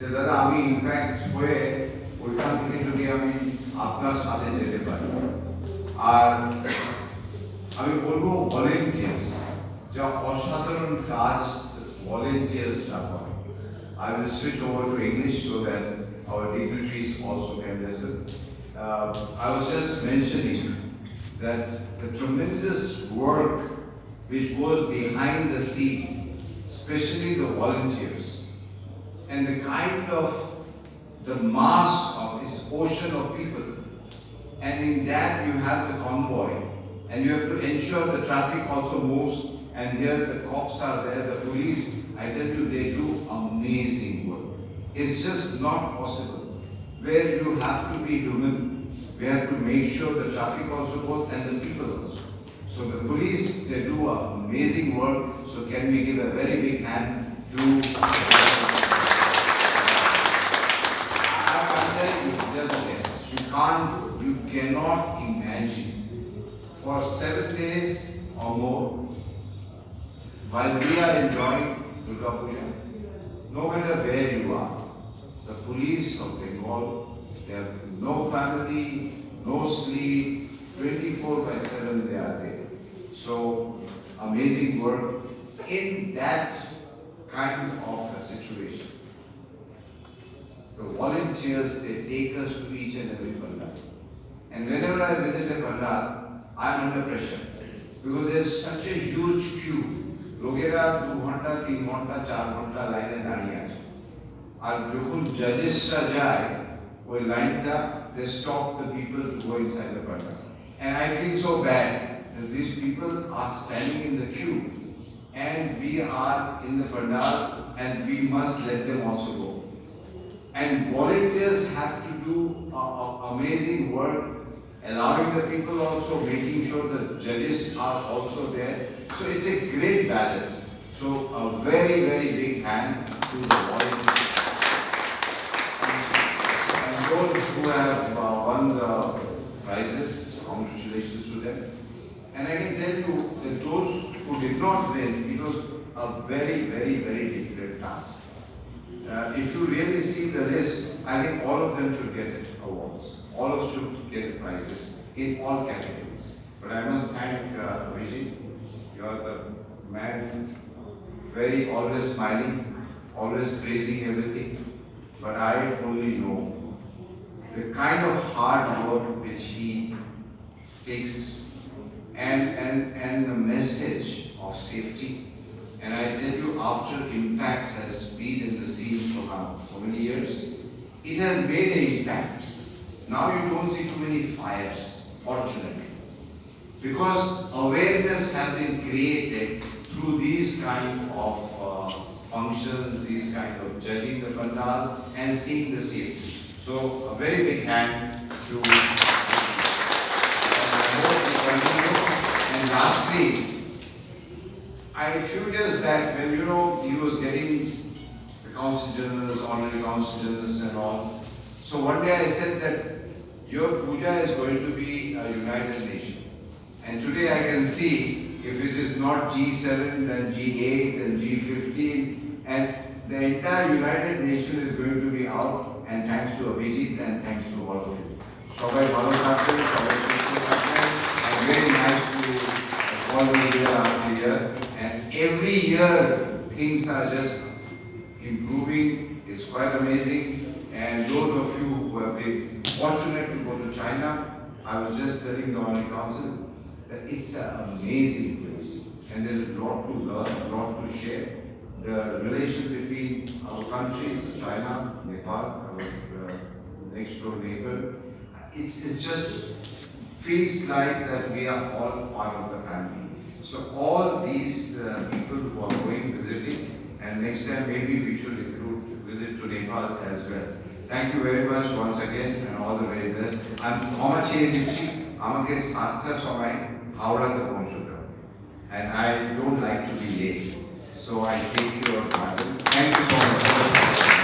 দাদা আমি ইনফ্যাক্ট হয়ে ওইখান থেকে যদি আমি আপনার সাথে যেতে পারি আর আমি বলবো ভলেন্টিয়ার্স যা অসাধারণ কাজ ভলেন্টিয়ার্সরা করে। I will switch over to English so that our dignitaries also can listen. I was just mentioning that the tremendous work which goes behind the scene, especially the volunteers, and the kind of the mass of this ocean of people, and in that you have the convoy, and you have to ensure the traffic also moves, and here the cops are there, the police. I tell you, they do amazing work. It's just not possible. Where you have to be human, we have to make sure the traffic also goes and the people also. So the police, they do amazing work. So can we give a very big hand to you cannot imagine for 7 days or more while we are enjoying Durga Puja, no matter where you are, the police of Bengal, they have no family, no sleep, 24/7 they are there. So amazing work in that kind of a situation. The volunteers, they take us to each and every pandal. And whenever I visit a pandal, I am under pressure. Because there is such a huge queue. Logera 2 ঘন্টা 3 ঘন্টা 4 ঘন্টা লাইনে দাঁড়িয়ে আছে। আর যখন জাজেসরা যায় ওই লাইনটা, they stop the people to go inside the pandal. And I feel so bad that these people are standing in the queue and we are in the pandal and we must let them also go. And volunteers have to do amazing work, allowing the people also, making sure the judges are also there. So it's a great balance. So a very, very big hand to the volunteers. And those who have won the prizes, congratulations to them. And I can tell you that those who did not win, it was a very, very, very difficult task. If you really see the list, I think all of them should get awards. All of them should get prizes in all categories. But I must thank Vijay. You are the man, very always smiling, always praising everything. But I only know the kind of hard work which he takes and the message of safety. And I tell you, after Impact has been in the scene for so many years, it has made an impact. Now you don't see too many fires, fortunately, because awareness has been created through these kind of functions, these kind of judging the pandal and seeing the safety. So a very big hand to and lastly, a few years back, when he was getting the council generals, honorary council generals and all, so one day I said that your puja is going to be a united nation. And today I can see if it is not G7, then G8 and G15, and the entire united nation is going to be out, and thanks to Abhijit and thanks to all of you. Sabai bhalo thakben, sabai susto thakben, and very nice to follow year after year. And every year things are just improving. It's quite amazing. And those of you who have been fortunate to go to China, I was just telling the Honorary Council that it's an amazing place. And there's a lot to learn, a lot to share. The relation between our countries, China, Nepal, our next door neighbor, it's just feels like that we are all part of the family. So all these people who are going visiting, and next time maybe we should include visit to Nepal as well. Thank you very much once again and all the very best. I'm ক্ষমা চেয়ে নিচ্ছি, আমাকে 7টার সময় হাওড়াতে পৌঁছতে হবে, and I don't like to be late, so I take your pardon. Thank you so much.